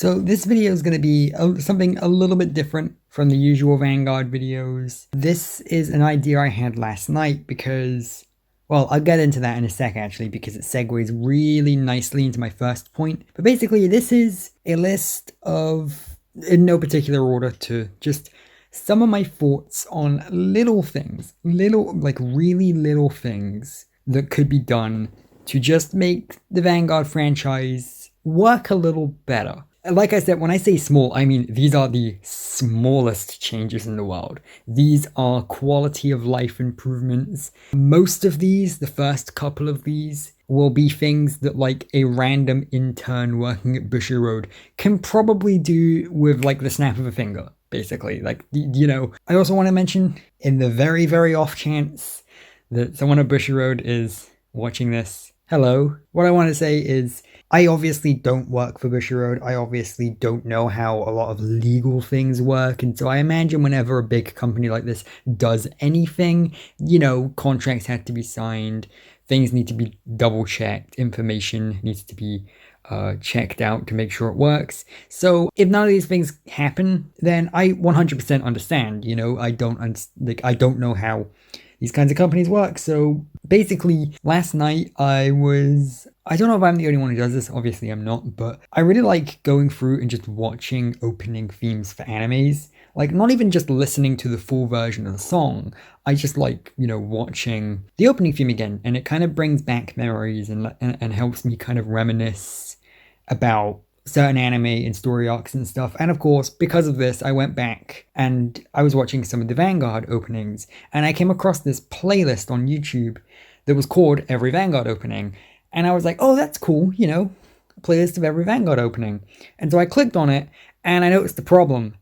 So this video is going to be something a little bit different from the usual Vanguard videos. This is an idea I had last night because, well, I'll get into that in a sec actually, because it segues really nicely into my first point. But basically this is a list of, in no particular order, to just some of my thoughts on little things, really little things that could be done to just make the Vanguard franchise work a little better. Like I said, when I say small, I mean these are the smallest changes in the world. These are quality of life improvements. Most of these, the first couple of these, will be things that like a random intern working at Bushy Road can probably do with like the snap of a finger, basically. Like, you know, I also want to mention, in the very, very off chance that someone at Bushy Road is watching this, hello. What I want to say is, I obviously don't work for Bushy Road. I obviously don't know how a lot of legal things work. And so I imagine whenever a big company like this does anything, you know, contracts have to be signed, things need to be double checked, information needs to be checked out to make sure it works. So if none of these things happen, then I 100% understand, you know, I don't know how these kinds of companies work. So basically last night I don't know if I'm the only one who does this, obviously I'm not, but I really like going through and just watching opening themes for animes. Like, not even just listening to the full version of the song, I just like, you know, watching the opening theme again, and it kind of brings back memories and helps me kind of reminisce about certain anime and story arcs and stuff. And of course, because of this, I went back and I was watching some of the Vanguard openings, and I came across this playlist on YouTube that was called Every Vanguard Opening. And I was like, oh, that's cool, you know, a playlist of every Vanguard opening. And so I clicked on it and I noticed the problem.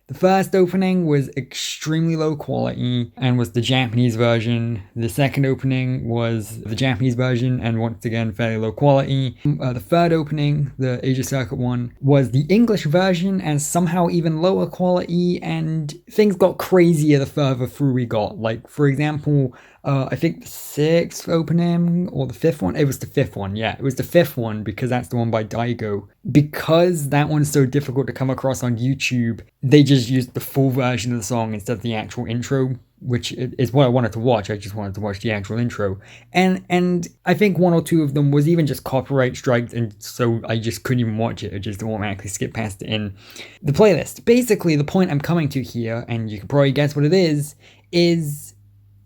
The first opening was extremely low quality and was the Japanese version. The second opening was the Japanese version and once again fairly low quality. The third opening, the Asia Circuit one, was the English version and somehow even lower quality, and things got crazier the further through we got. Like, for example, I think the sixth opening or the fifth one. It was the fifth one, yeah. It was the fifth one because that's the one by Daigo. Because that one's so difficult to come across on YouTube, they just used the full version of the song instead of the actual intro, which is what I wanted to watch. I just wanted to watch the actual intro. And I think one or two of them was even just copyright striked, and so I just couldn't even watch it. I just automatically skipped past it in the playlist. Basically, the point I'm coming to here, and you can probably guess what it is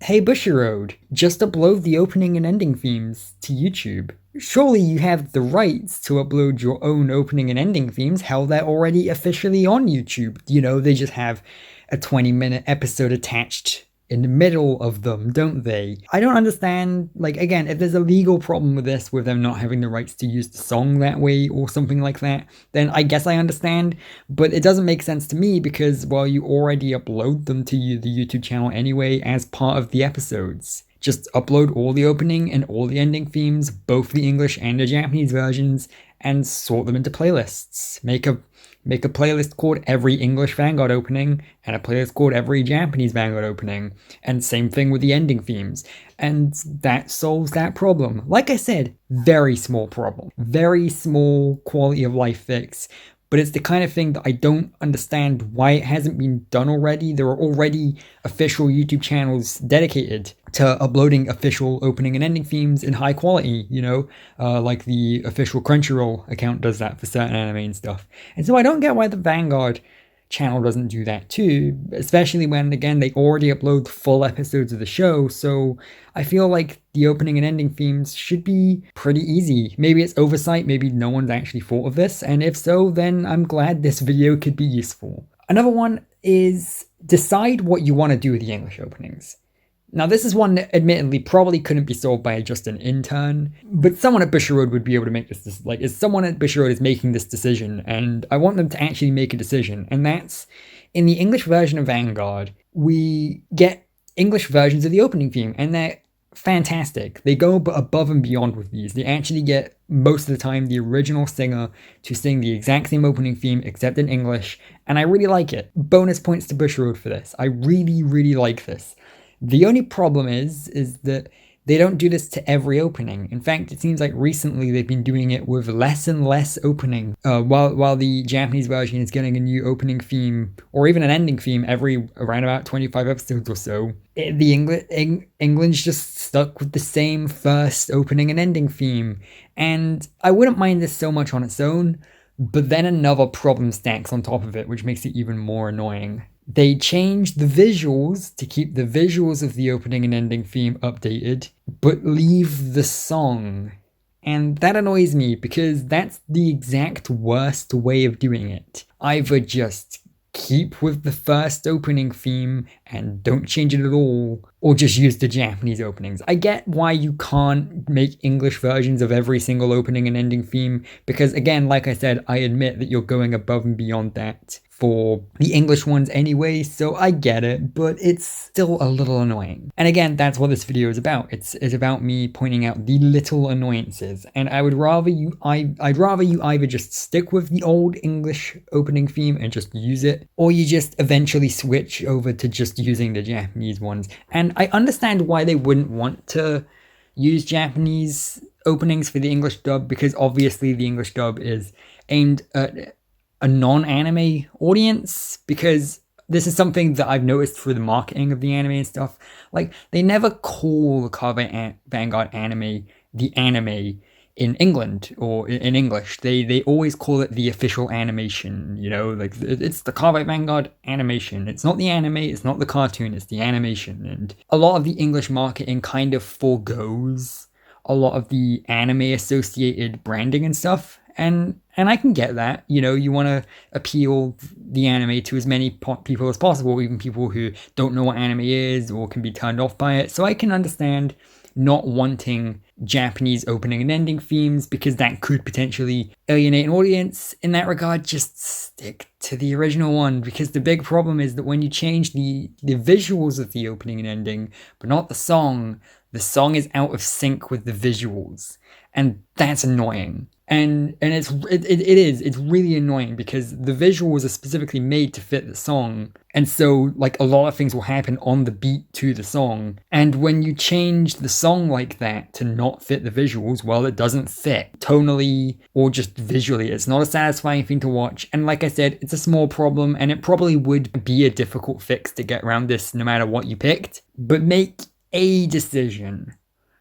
hey Bushy Road, just upload the opening and ending themes to YouTube. Surely you have the rights to upload your own opening and ending themes. Hell, they're already officially on YouTube. You know, they just have a 20-minute episode attached in the middle of them, don't they? I don't understand, like, again, if there's a legal problem with this, with them not having the rights to use the song that way or something like that, then I guess I understand, but it doesn't make sense to me because, well, you already upload them to the YouTube channel anyway as part of the episodes. Just upload all the opening and all the ending themes, both the English and the Japanese versions, and sort them into playlists. Make a playlist called Every English Vanguard Opening and a playlist called Every Japanese Vanguard Opening. And same thing with the ending themes. And that solves that problem. Like I said, very small problem. Very small quality of life fix. But it's the kind of thing that I don't understand why it hasn't been done already. There are already official YouTube channels dedicated to uploading official opening and ending themes in high quality, you know, like the official Crunchyroll account does that for certain anime and stuff. And so I don't get why the Vanguard channel doesn't do that too, especially when, again, they already upload full episodes of the show. So I feel like the opening and ending themes should be pretty easy. Maybe it's oversight, maybe no one's actually thought of this, and if so, then I'm glad this video could be useful. Another one is decide what you want to do with the English openings. Now, this is one that admittedly probably couldn't be solved by just an intern, but someone at Bushy Road would be able to make this, like, someone at Bushy Road is making this decision, and I want them to actually make a decision, and that's, in the English version of Vanguard, we get English versions of the opening theme, and they're fantastic. They go above and beyond with these. They actually get, most of the time, the original singer to sing the exact same opening theme, except in English, and I really like it. Bonus points to Bushy Road for this. I really, really like this. The only problem is that they don't do this to every opening. In fact, it seems like recently they've been doing it with less and less opening. While the Japanese version is getting a new opening theme or even an ending theme every around about 25 episodes or so, England's just stuck with the same first opening and ending theme. And I wouldn't mind this so much on its own, but then another problem stacks on top of it, which makes it even more annoying. They changed the visuals to keep the visuals of the opening and ending theme updated, but leave the song. And that annoys me because that's the exact worst way of doing it. Either just keep with the first opening theme and don't change it at all, or just use the Japanese openings. I get why you can't make English versions of every single opening and ending theme, because again, like I said, I admit that you're going above and beyond that for the English ones anyway, so I get it, but it's still a little annoying. And again, that's what this video is about. It's about me pointing out the little annoyances, and I'd rather you either just stick with the old English opening theme and just use it, or you just eventually switch over to just using the Japanese ones. And I understand why they wouldn't want to use Japanese openings for the English dub, because obviously the English dub is aimed at a non-anime audience, because this is something that I've noticed through the marketing of the anime and stuff. Like, they never call the CardFight Vanguard anime the anime in England or in English. They always call it the official animation, you know, like it's the CardFight Vanguard animation. It's not the anime, it's not the cartoon, it's the animation. And a lot of the English marketing kind of forgoes a lot of the anime associated branding and stuff. And I can get that, you know, you want to appeal the anime to as many people as possible, even people who don't know what anime is or can be turned off by it. So I can understand not wanting Japanese opening and ending themes, because that could potentially alienate an audience. In that regard, just stick to the original one, because the big problem is that when you change the visuals of the opening and ending, but not the song is out of sync with the visuals, and that's annoying. And it's really annoying, because the visuals are specifically made to fit the song, and so like a lot of things will happen on the beat to the song, and when you change the song like that to not fit the visuals, well, it doesn't fit tonally or just visually. It's not a satisfying thing to watch, and like I said, it's a small problem, and it probably would be a difficult fix to get around this no matter what you picked, but make a decision.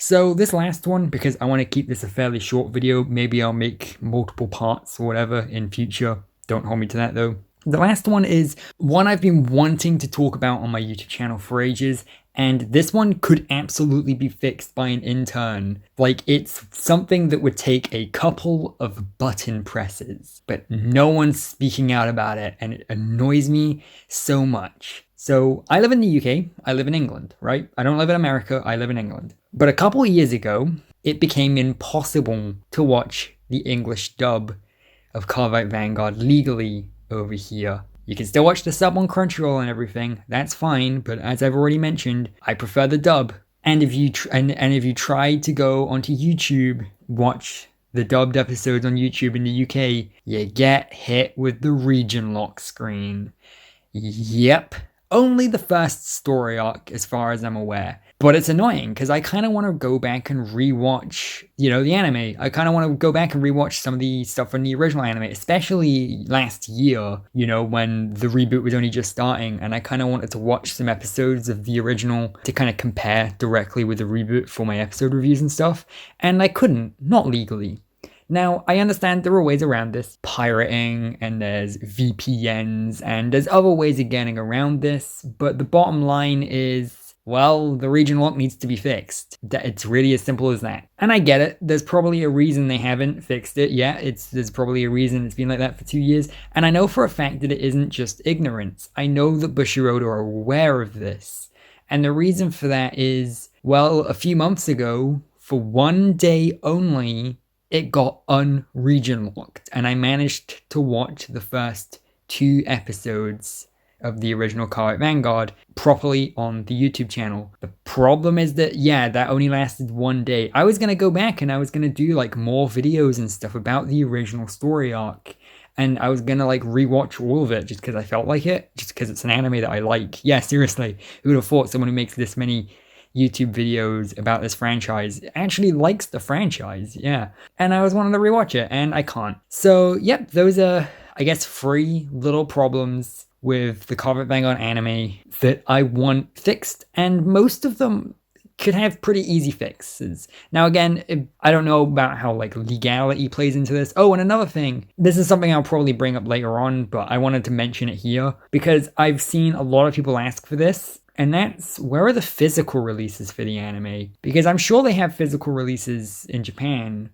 So this last one, because I want to keep this a fairly short video, maybe I'll make multiple parts or whatever in future. Don't hold me to that though. The last one is one I've been wanting to talk about on my YouTube channel for ages, and this one could absolutely be fixed by an intern. Like, it's something that would take a couple of button presses, but no one's speaking out about it, and it annoys me so much. So I live in the UK, I live in England, right? I don't live in America, I live in England. But a couple of years ago, it became impossible to watch the English dub of CardFight Vanguard legally over here. You can still watch the sub on Crunchyroll and everything, that's fine, but as I've already mentioned, I prefer the dub. And if you try to go onto YouTube, watch the dubbed episodes on YouTube in the UK, you get hit with the region lock screen. Yep. Only the first story arc, as far as I'm aware. But it's annoying, because I kind of want to go back and rewatch, you know, the anime. I kind of want to go back and rewatch some of the stuff from the original anime, especially last year, you know, when the reboot was only just starting, and I kind of wanted to watch some episodes of the original to kind of compare directly with the reboot for my episode reviews and stuff, and I couldn't, not legally. Now, I understand there are ways around this, pirating, and there's VPNs, and there's other ways of getting around this, but the bottom line is, well, the region lock needs to be fixed. It's really as simple as that. And I get it, there's probably a reason they haven't fixed it yet, there's probably a reason it's been like that for 2 years, and I know for a fact that it isn't just ignorance. I know that Bushiroad are aware of this, and the reason for that is, well, a few months ago, for 1 day only, it got unregion locked, and I managed to watch the first 2 episodes of the original CardFight Vanguard properly on the YouTube channel. The problem is that, yeah, that only lasted 1 day. I was going to go back and I was going to do like more videos and stuff about the original story arc, and I was going to like rewatch all of it just because I felt like it, just because it's an anime that I like. Yeah, seriously, who would have thought someone who makes this many YouTube videos about this franchise actually likes the franchise, yeah. And I was wanting to rewatch it, and I can't. So, yep, those are, I guess, 3 little problems with the CardFight Vanguard anime that I want fixed, and most of them could have pretty easy fixes. Now again, I don't know about how like legality plays into this. Oh, and another thing, this is something I'll probably bring up later on, but I wanted to mention it here because I've seen a lot of people ask for this, and that's, where are the physical releases for the anime? Because I'm sure they have physical releases in Japan,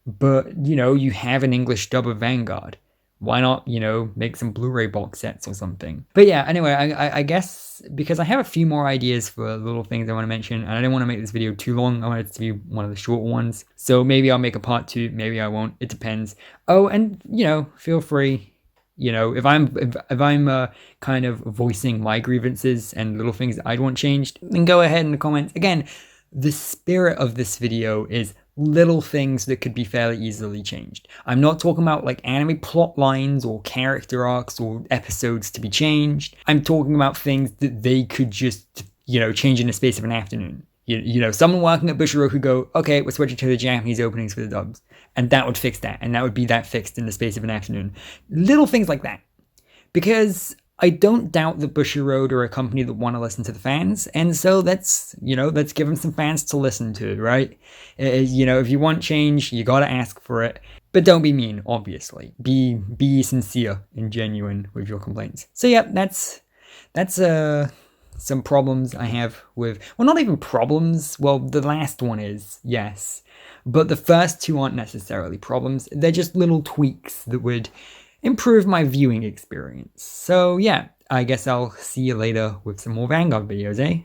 but you know, you have an English dub of Vanguard. Why not, you know, make some Blu-ray box sets or something? But yeah, anyway, I guess because I have a few more ideas for little things I want to mention, and I didn't want to make this video too long. I want it to be one of the short ones. So maybe I'll make a part 2, maybe I won't. It depends. Oh, and you know, feel free. You know, if I'm kind of voicing my grievances and little things that I'd want changed, then go ahead in the comments. Again, the spirit of this video is little things that could be fairly easily changed. I'm not talking about like anime plot lines or character arcs or episodes to be changed. I'm talking about things that they could just, you know, change in the space of an afternoon. You know, someone working at Bushiroad could go, okay, we're switching to the Japanese openings for the dubs. And that would fix that. And that would be that fixed in the space of an afternoon. Little things like that. Because I don't doubt that Bushiroad are a company that want to listen to the fans, and so let's give them some fans to listen to, right? You know, if you want change, you gotta ask for it, but don't be mean, obviously. Be sincere and genuine with your complaints. So yeah, that's some problems I have with, well, not even problems, well, the last one is, yes, but the first 2 aren't necessarily problems, they're just little tweaks that would improve my viewing experience. So yeah, I guess I'll see you later with some more Vanguard videos, eh?